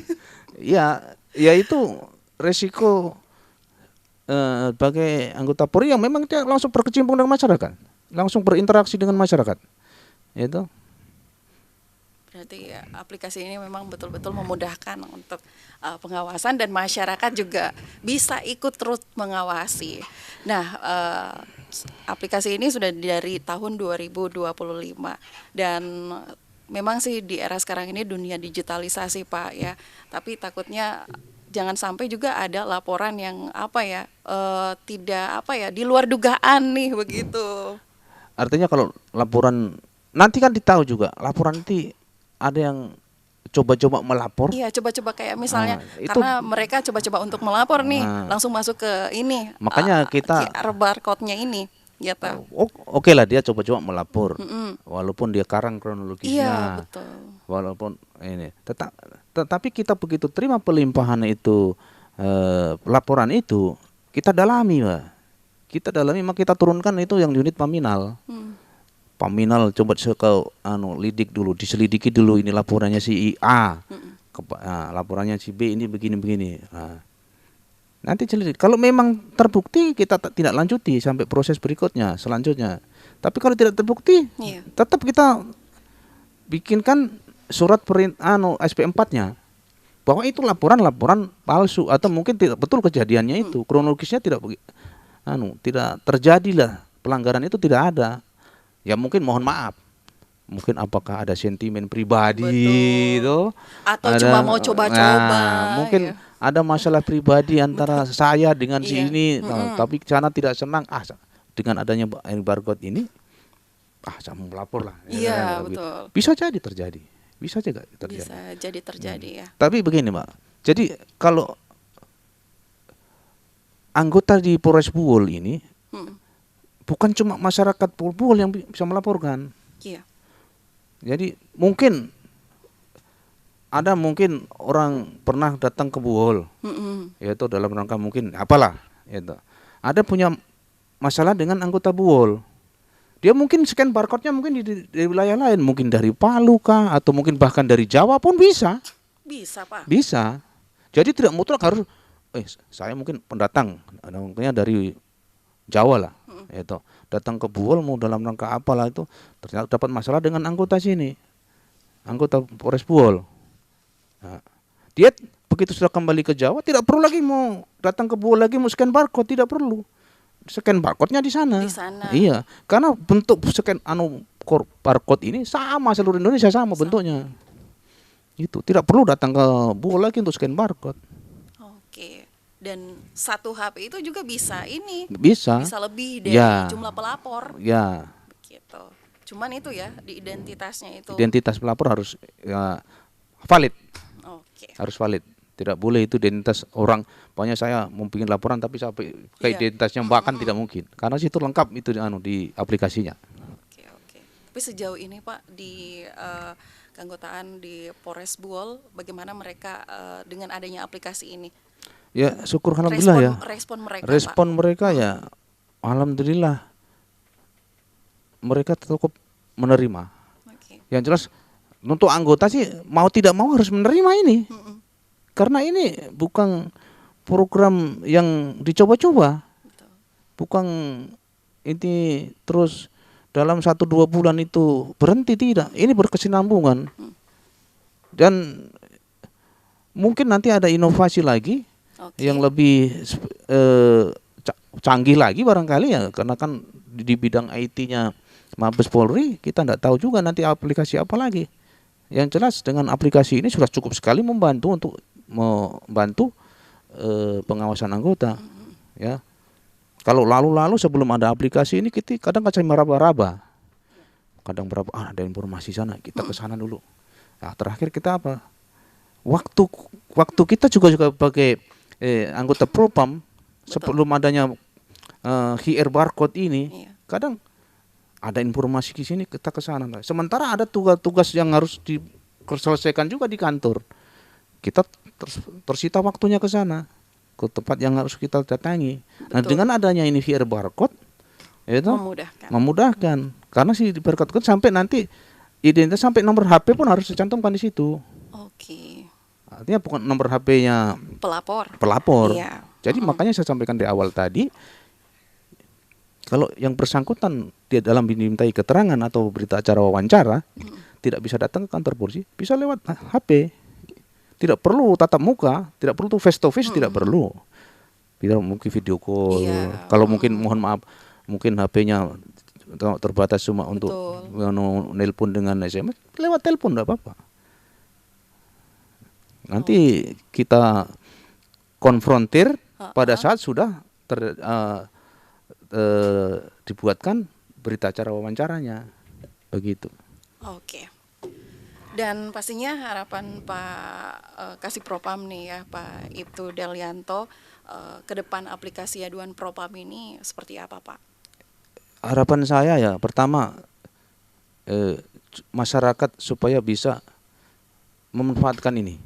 Ya itu resiko sebagai anggota Polri yang memang dia langsung berkecimpung dengan masyarakat, langsung berinteraksi dengan masyarakat. Itu. Berarti ya, aplikasi ini memang betul-betul memudahkan untuk pengawasan dan masyarakat juga bisa ikut terus mengawasi. Nah, aplikasi ini sudah dari tahun 2025 dan memang sih di era sekarang ini dunia digitalisasi Pak ya. Tapi takutnya jangan sampai juga ada laporan yang tidak di luar dugaan nih begitu. Artinya kalau laporan nanti kan ditahu juga laporan nanti ada yang coba-coba melapor. Iya, coba-coba kayak misalnya itu, karena mereka coba-coba untuk melapor nih, langsung masuk ke ini. Makanya kita QR barcode-nya ini, gitu. Oke lah dia coba-coba melapor, walaupun dia karang kronologisnya. Iya, betul. Walaupun ini, tetapi kita begitu terima pelimpahan itu, laporan itu kita dalami, Mbak. Kita dalami, maka kita turunkan itu yang unit Paminal. Paminal coba lidik dulu, diselidiki dulu ini laporannya si A, laporannya si B ini begini-begini. Nanti selidik. Kalau memang terbukti kita tidak lanjuti sampai proses berikutnya, selanjutnya. Tapi kalau tidak terbukti, tetap kita bikinkan surat SP4-nya bahwa itu laporan palsu atau mungkin tidak betul kejadiannya itu, kronologisnya tidak terjadi lah, pelanggaran itu tidak ada. Ya mungkin mohon maaf, mungkin apakah ada sentimen pribadi itu, atau cuma mau coba-coba. Mungkin ada masalah pribadi antara saya dengan si ini, tapi sana tidak senang. Dengan adanya barcode ini, saya mau melapor lah. Iya, betul. Bisa jadi terjadi, bisa juga terjadi. Bisa jadi terjadi ya. Tapi begini, Mbak. Jadi kalau anggota di Polres Buol ini bukan cuma masyarakat Buol yang bisa melaporkan. Iya. Jadi mungkin orang pernah datang ke Buol, yaitu dalam rangka mungkin apalah Itu. Ada punya masalah dengan anggota Buol. Dia mungkin scan barcode-nya mungkin di wilayah lain, mungkin dari Palu kah, atau mungkin bahkan dari Jawa pun bisa. Bisa, Pak. Bisa. Jadi tidak mutlak harus, saya mungkin pendatang, mungkinnya dari Jawa lah, itu datang ke Buol mau dalam rangka apalah itu, ternyata dapat masalah dengan anggota sini, anggota Polres Buol. Nah, dia begitu sudah kembali ke Jawa tidak perlu lagi mau datang ke Buol lagi mau scan barcode, tidak perlu. Scan barcode-nya di sana. Di sana. Iya, karena bentuk scan barcode ini sama seluruh Indonesia sama bentuknya. Itu tidak perlu datang ke Buol lagi untuk scan barcode. Oke. Dan satu HP itu juga bisa ini. Bisa. Bisa lebih dari jumlah pelapor. Ya. Begitu. Cuman itu ya di identitasnya itu. Identitas pelapor harus valid. Oke. Harus valid. Tidak boleh itu identitas orang. Pokoknya saya mau bikin laporan tapi sampai ke identitasnya Mbak kan tidak mungkin. Karena situ lengkap itu di aplikasinya. Oke. Tapi sejauh ini Pak di keanggotaan di Polres Buol, bagaimana mereka dengan adanya aplikasi ini? Ya syukur alhamdulillah Respon mereka, Pak. Ya alhamdulillah mereka cukup menerima. Oke. Yang jelas untuk anggota sih mau tidak mau harus menerima ini. Karena ini bukan program yang dicoba-coba. Bukan ini terus dalam 1-2 bulan itu berhenti, tidak. Ini berkesinambungan. Dan mungkin nanti ada inovasi lagi yang lebih canggih lagi barangkali ya. Karena kan di bidang IT-nya Mabes Polri kita tidak tahu juga nanti aplikasi apa lagi. Yang jelas dengan aplikasi ini sudah cukup sekali membantu pengawasan anggota. Ya. Kalau lalu sebelum ada aplikasi ini kita kadang meraba-raba. Kadang berapa ada informasi sana, kita ke sana dulu. Nah, terakhir kita apa? Waktu kita juga sebagai anggota Propam sebelum adanya QR barcode ini, kadang ada informasi di sini kita ke sana. Sementara ada tugas-tugas yang harus diselesaikan juga di kantor. Kita tersita waktunya ke sana, ke tempat yang harus kita datangi. Nah, dengan adanya ini QR barcode itu memudahkan. Karena si barcode sampai nanti identitas sampai nomor HP pun harus dicantumkan di situ. Oke. Artinya bukan nomor HP-nya pelapor. Iya. Jadi makanya saya sampaikan di awal tadi, kalau yang bersangkutan dia dalam dimintai keterangan atau berita acara wawancara, tidak bisa datang ke kantor polisi, bisa lewat HP. Tidak perlu tatap muka, tidak perlu face to face, tidak perlu. Tidak mungkin video call. Kalau mungkin mohon maaf, mungkin HP-nya terbatas cuma untuk nelpon dengan SMS, lewat telepon enggak apa-apa. Nanti kita konfrontir pada saat sudah dibuatkan berita acara wawancaranya. Begitu. Oke. Dan pastinya harapan Pak Kasih Propam nih ya, Pak Ibtu Delianto, ke depan aplikasi aduan Propam ini seperti apa, Pak? Harapan saya ya, pertama masyarakat supaya bisa memanfaatkan ini.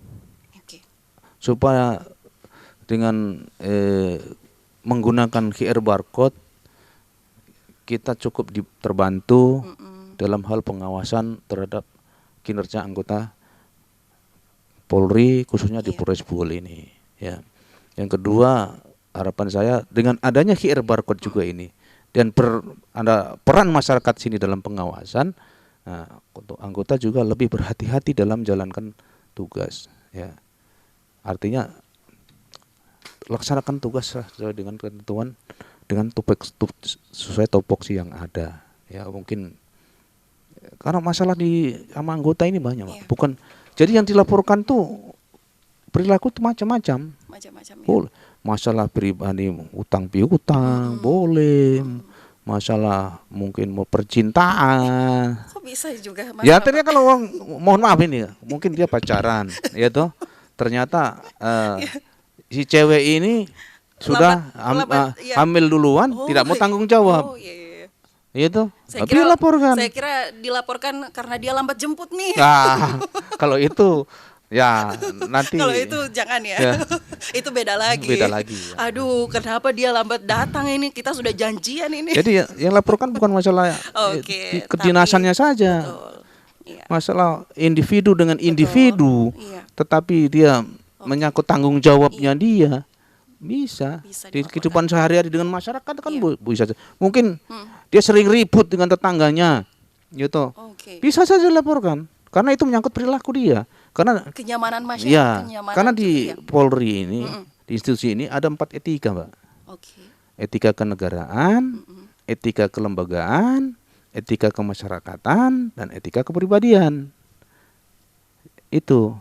Supaya dengan menggunakan QR barcode kita cukup terbantu dalam hal pengawasan terhadap kinerja anggota Polri khususnya di Polres Buol ini ya. Yang kedua, harapan saya dengan adanya QR barcode juga ini dan ada peran masyarakat sini dalam pengawasan, nah, untuk anggota juga lebih berhati-hati dalam menjalankan tugas ya. Artinya laksanakan tugas sesuai dengan ketentuan dengan sesuai tupoksi yang ada ya. Mungkin karena masalah sama anggota ini banyak, Pak. Bukan jadi yang dilaporkan tuh perilaku tuh macam-macam. Boleh. Masalah pribadi, utang piutang, boleh. Masalah mungkin mau percintaan. Kok bisa juga masalah? Ya ternyata kalau mohon maaf ini, mungkin dia pacaran, ya toh. Ternyata si cewek ini sudah hamil duluan, tidak mau tanggung jawab. Itu dilaporkan. Saya kira dilaporkan karena dia lambat jemput nih. Nah, kalau itu Ya, nanti Kalau itu jangan ya. Ya. Itu beda lagi. Beda lagi, ya. Aduh, kenapa dia lambat datang ini? Kita sudah janjian ini. Jadi yang laporkan bukan masalah Oke, kedinasannya saja. Betul. Iya. Masalah individu dengan individu. Iya. Tetapi dia menyangkut tanggung jawabnya dia. Bisa Bisa di dilaporkan. kehidupan sehari-hari dengan masyarakat kan Iya. bisa. Mungkin dia sering ribut dengan tetangganya. Gitu. Oke. Bisa saja dilaporkan karena itu menyangkut perilaku dia. Karena Kenyamanan masyarakat. ya, kenyamanan karena juga, di ya. Polri ini, di institusi ini ada 4 etika, Mbak. Oke. Etika kenegaraan, etika kelembagaan, etika kemasyarakatan, dan etika kepribadian. Itu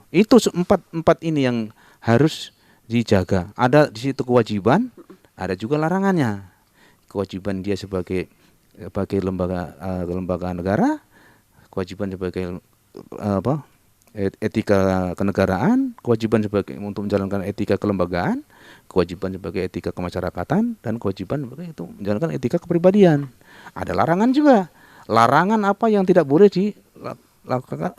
empat ini yang harus dijaga. Ada di situ kewajiban, ada juga larangannya. Kewajiban dia sebagai lembaga negara, kewajiban sebagai etika kenegaraan, kewajiban sebagai untuk menjalankan etika kelembagaan, kewajiban sebagai etika kemasyarakatan, dan kewajiban sebagai itu menjalankan etika kepribadian. Ada larangan juga. Larangan apa yang tidak boleh dilakukan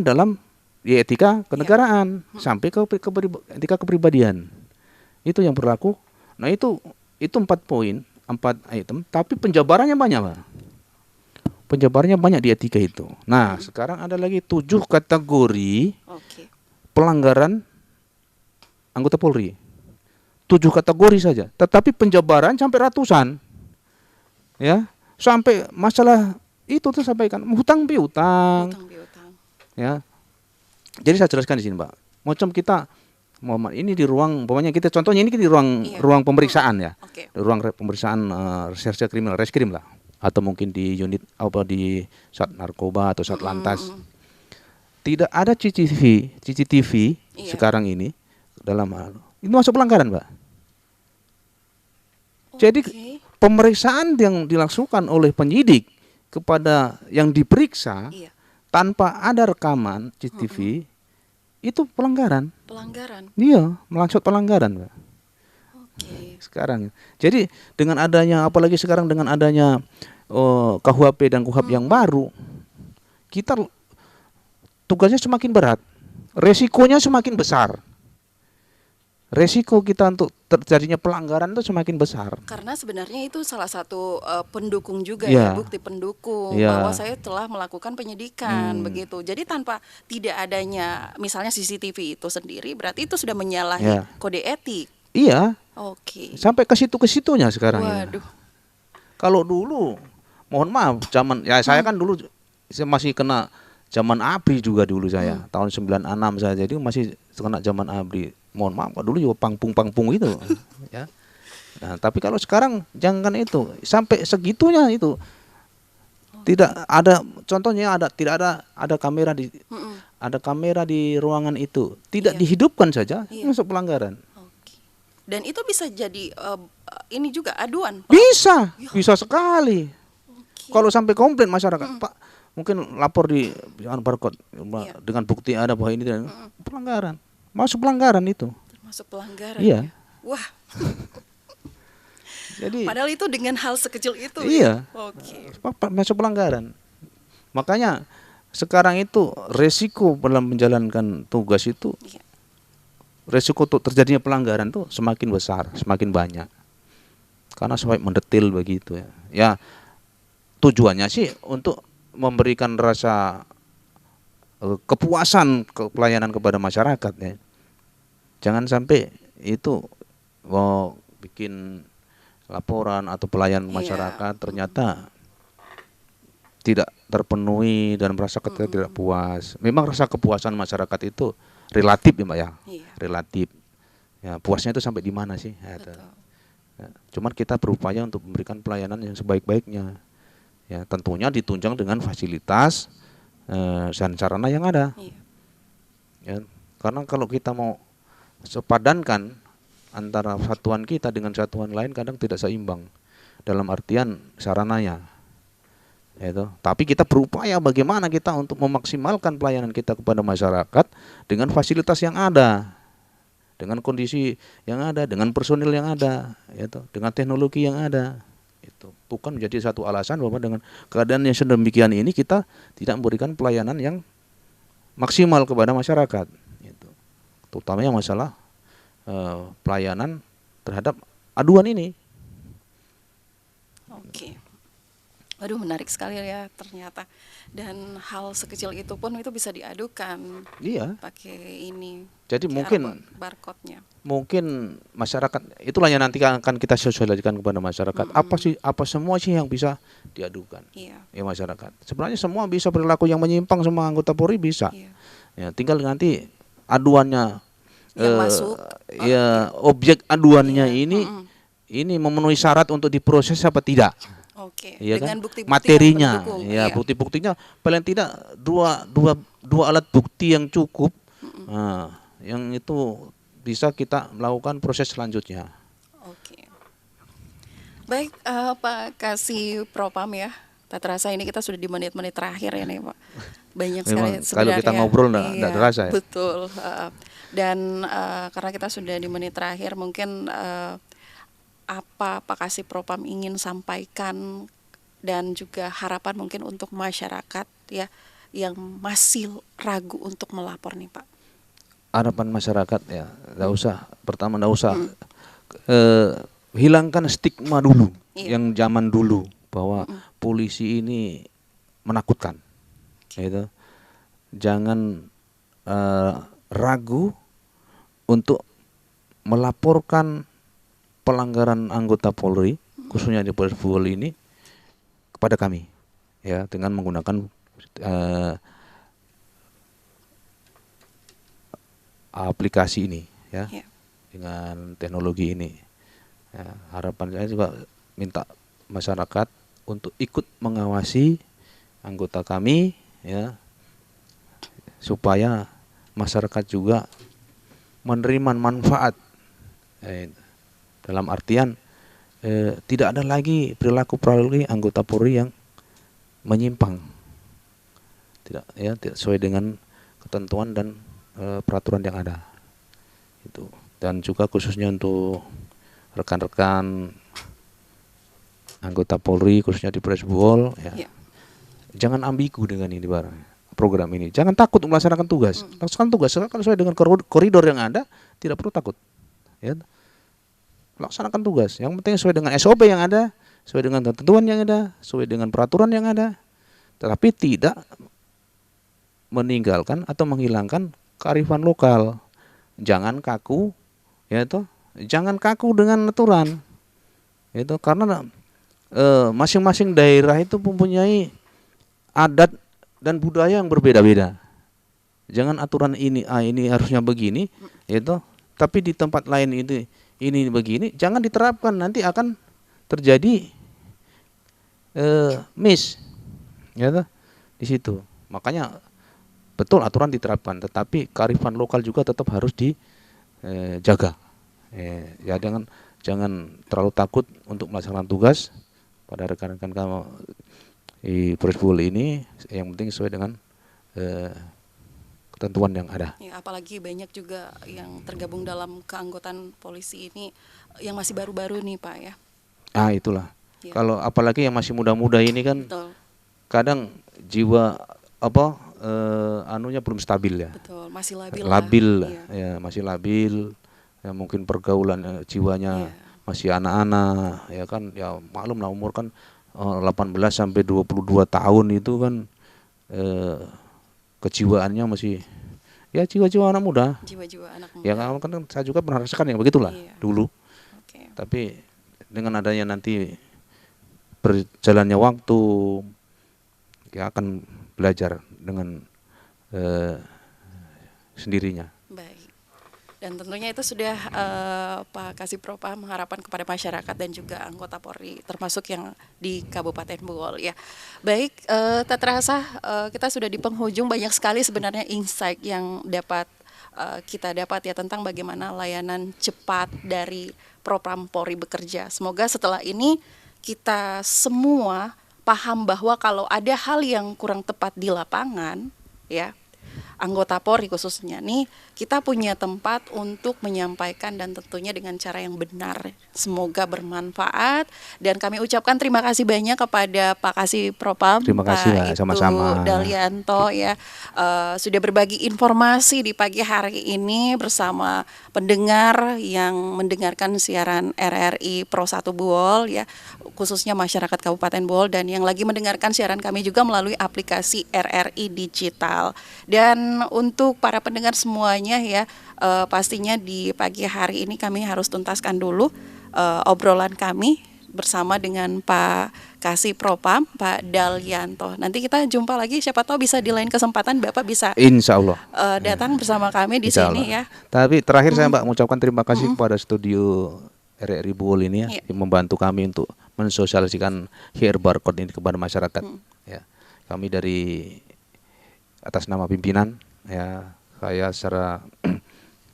dalam etika kenegaraan sampai ke etika kepribadian. Itu yang berlaku. Nah, itu 4 poin, 4 item, tapi penjabarannya banyak, Pak. Penjabarannya banyak di etika itu. Nah, sekarang ada lagi 7 kategori Oke. pelanggaran anggota Polri. 7 kategori saja, tetapi penjabaran sampai ratusan. Ya, sampai masalah itu tuh sampaikan hutang piutang. Utang piutang. Ya. Jadi saya jelaskan di sini, Pak. Macam kita ini di ruang, umpamanya kita contohnya ini di ruang Iya. ruang pemeriksaan ya. Oke. Ruang pemeriksaan reserse kriminal, reskrim lah, atau mungkin di unit di Sat Narkoba atau Sat Lantas. Tidak ada CCTV Iya. sekarang ini dalam hal itu masuk pelanggaran, Pak. Jadi Oke. pemeriksaan yang dilakukan oleh penyidik kepada yang diperiksa Iya. tanpa ada rekaman CCTV itu pelanggaran. Pelanggaran. Iya, melangsung pelanggaran, Pak. Oke. Sekarang. Jadi dengan adanya, apalagi sekarang dengan adanya KUHP dan KUHAP yang baru, kita tugasnya semakin berat, resikonya semakin besar. Resiko kita untuk terjadinya pelanggaran itu semakin besar. Karena sebenarnya itu salah satu pendukung juga Iya. ya, bukti pendukung Iya. bahwa saya telah melakukan penyidikan begitu. Jadi tanpa tidak adanya misalnya CCTV itu sendiri, berarti itu sudah menyalahi Iya. kode etik. Iya, Oke. sampai ke situnya sekarang. Ya. Waduh. Kalau dulu, mohon maaf, zaman ya saya kan dulu saya masih kena zaman ABRI juga dulu saya, tahun 96 saya, jadi masih kena zaman ABRI. Mohon maaf, dulu juga pangpung itu, ya. Nah, tapi kalau sekarang jangan itu, sampai segitunya itu. Tidak ada contohnya tidak ada kamera di ada kamera di ruangan itu, tidak Iya. dihidupkan saja, Iya. masuk pelanggaran. Oke. Dan itu bisa jadi ini juga aduan. Pak. Bisa sekali. Oke. Kalau sampai komplain masyarakat, Pak, mungkin lapor di barcode Iya. dengan bukti ada bahwa ini dan pelanggaran. Masuk pelanggaran itu. Termasuk pelanggaran. Iya. Ya? Wah, Jadi padahal itu dengan hal sekecil itu. Iya. Ya? Oke. masuk pelanggaran. Makanya sekarang itu resiko dalam menjalankan tugas itu, Iya. resiko untuk terjadinya pelanggaran itu semakin besar, semakin banyak. Karena sampai mendetil begitu ya. Ya, tujuannya sih untuk memberikan rasa kepuasan pelayanan kepada masyarakat ya. Jangan sampai itu mau bikin laporan atau pelayanan Iya. masyarakat ternyata tidak terpenuhi dan merasa tidak puas. Memang rasa kepuasan masyarakat itu relatif ya, Mbak ya. Iya. Relatif. Ya, puasnya itu sampai di mana sih? Ya, Betul. ya. Cuman kita berupaya untuk memberikan pelayanan yang sebaik-baiknya. Ya, tentunya ditunjang dengan fasilitas dan sarana yang ada. Iya. Ya, karena kalau kita mau sepadankan antara satuan kita dengan satuan lain kadang tidak seimbang dalam artian sarananya. Itu. Tapi kita berupaya bagaimana kita untuk memaksimalkan pelayanan kita kepada masyarakat dengan fasilitas yang ada, dengan kondisi yang ada, dengan personil yang ada, itu, dengan teknologi yang ada. Itu bukan menjadi satu alasan bahwa dengan keadaan yang sedemikian ini kita tidak memberikan pelayanan yang maksimal kepada masyarakat, gitu. Terutamanya masalah pelayanan terhadap aduan ini. Oke. Waduh, menarik sekali ya ternyata. Dan hal sekecil itu pun itu bisa diadukan Iya. pakai ini. Jadi QR mungkin barcode-nya. masyarakat itulah yang nanti akan kita sosialisasikan kepada masyarakat. Apa semua sih yang bisa diadukan? Iya. Ya masyarakat. Sebenarnya semua bisa perilaku yang menyimpang sama anggota Polri bisa. Iya. Ya, tinggal nanti aduannya Yang masuk. ya objek aduannya Iya, ini memenuhi syarat untuk diproses apa tidak? Oke. Iya Dengan kan? bukti-bukti Materinya, yang mendukung. ya Iya. bukti-buktinya paling tidak dua alat bukti yang cukup, nah, yang itu bisa kita melakukan proses selanjutnya. Oke. Baik, Pak Kasih Propam ya. Tak terasa ini kita sudah di menit-menit terakhir ya nih Pak. Banyak sekali Memang kalau kita sebenarnya. ngobrol nggak terasa ya. Betul. Dan karena kita sudah di menit terakhir, mungkin apa Pak Kasih Propam ingin sampaikan dan juga harapan mungkin untuk masyarakat ya yang masih ragu untuk melapor nih Pak. Harapan masyarakat ya, nggak usah. Pertama nggak usah hilangkan stigma dulu, Iya. yang zaman dulu bahwa polisi ini menakutkan. Gitu. Jangan ragu untuk melaporkan pelanggaran anggota Polri, khususnya di Polres Buol ini, kepada kami, ya, dengan menggunakan aplikasi ini, ya, Ya. dengan teknologi ini. Ya, harapan saya juga minta masyarakat untuk ikut mengawasi anggota kami, ya, supaya masyarakat juga menerima manfaat, dalam artian tidak ada lagi perilaku anggota Polri yang menyimpang, tidak sesuai dengan ketentuan dan peraturan yang ada. Itu. Dan juga khususnya untuk rekan-rekan anggota Polri khususnya di Polres Buol, ya. Ya. Jangan ambigu dengan ini program ini. Jangan takut melaksanakan tugas. Laksanakan tugas kalau sesuai dengan koridor yang ada, tidak perlu takut. Ya. Laksanakan tugas. Yang penting sesuai dengan SOP yang ada, sesuai dengan ketentuan yang ada, sesuai dengan peraturan yang ada. Tetapi tidak meninggalkan atau menghilangkan kearifan lokal. Jangan kaku, ya toh. Jangan kaku dengan aturan. Itu karena masing-masing daerah itu mempunyai adat dan budaya yang berbeda-beda. Jangan aturan ini harusnya begini, itu. Tapi di tempat lain ini begini, jangan diterapkan, nanti akan terjadi miss, ya toh, di situ. Makanya betul aturan diterapkan, tetapi kearifan lokal juga tetap harus dijaga. Ya jangan terlalu takut untuk melaksanakan tugas pada rekan-rekan kamu di Polres Buol ini, yang penting sesuai dengan ketentuan yang ada. Ya, apalagi banyak juga yang tergabung dalam keanggotaan polisi ini yang masih baru-baru nih Pak ya. Ah itulah. Ya. Kalau apalagi yang masih muda-muda ini kan Betul, kadang jiwa anunya belum stabil ya. betul. Masih labil. Labil, lah. Iya. ya masih labil. Ya mungkin pergaulan jiwanya Iya. masih anak-anak, ya kan, ya maklum lah umur kan 18 sampai 22 tahun itu kan kejiwaannya masih ya jiwa-jiwa anak muda. Jiwa-jiwa anak muda. Ya kan saya juga pernah rasakan yang begitulah Iya. dulu. Oke. Tapi dengan adanya nanti berjalannya waktu, ya akan belajar dengan sendirinya. Baik. Dan tentunya itu sudah Pak Kasih Propam harapan kepada masyarakat dan juga anggota Polri, termasuk yang di Kabupaten Buol ya. Baik, tak terasa kita sudah di penghujung, banyak sekali sebenarnya insight yang dapat kita dapat ya tentang bagaimana layanan cepat dari Propam Polri bekerja. Semoga setelah ini kita semua paham bahwa kalau ada hal yang kurang tepat di lapangan ya, anggota Polri khususnya nih, kita punya tempat untuk menyampaikan dan tentunya dengan cara yang benar. Semoga bermanfaat dan kami ucapkan terima kasih banyak kepada Pak Kasih Propam, Terima kasih, Mbak. Ibtu Sama-sama. Dalyanto ya, sudah berbagi informasi di pagi hari ini bersama pendengar yang mendengarkan siaran RRI Pro 1 Buol ya, khususnya masyarakat Kabupaten Buol dan yang lagi mendengarkan siaran kami juga melalui aplikasi RRI Digital. Dan untuk para pendengar semuanya ya, pastinya di pagi hari ini kami harus tuntaskan dulu obrolan kami bersama dengan Pak Kasih Propam, Pak Dalyanto. Nanti kita jumpa lagi, siapa tahu bisa di lain kesempatan Bapak bisa Insya Allah. datang bersama kami di Insya sini Allah. ya. Tapi terakhir saya Mbak mengucapkan terima kasih kepada studio RRI Buol ini ya, Iya. yang membantu kami untuk mensosialisasikan QR barcode ini kepada masyarakat. Ya, kami dari atas nama pimpinan ya, saya secara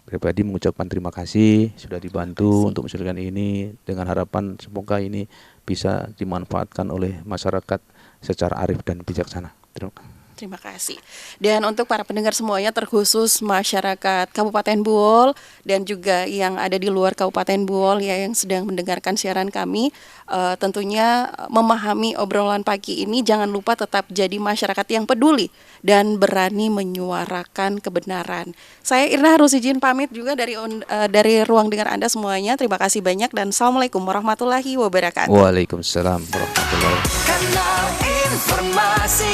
pribadi mengucapkan terima kasih sudah dibantu untuk mensosialisasikan ini dengan harapan semoga ini bisa dimanfaatkan oleh masyarakat secara arif dan bijaksana. Terima kasih. Terima kasih. Dan untuk para pendengar semuanya, terkhusus masyarakat Kabupaten Buol dan juga yang ada di luar Kabupaten Buol ya, yang sedang mendengarkan siaran kami, tentunya memahami obrolan pagi ini, jangan lupa tetap jadi masyarakat yang peduli dan berani menyuarakan kebenaran. Saya Irna harus izin pamit juga dari ruang dengar Anda semuanya. Terima kasih banyak dan Assalamualaikum warahmatullahi wabarakatuh. Waalaikumsalam warahmatullahi wabarakatuh. Kanal informasi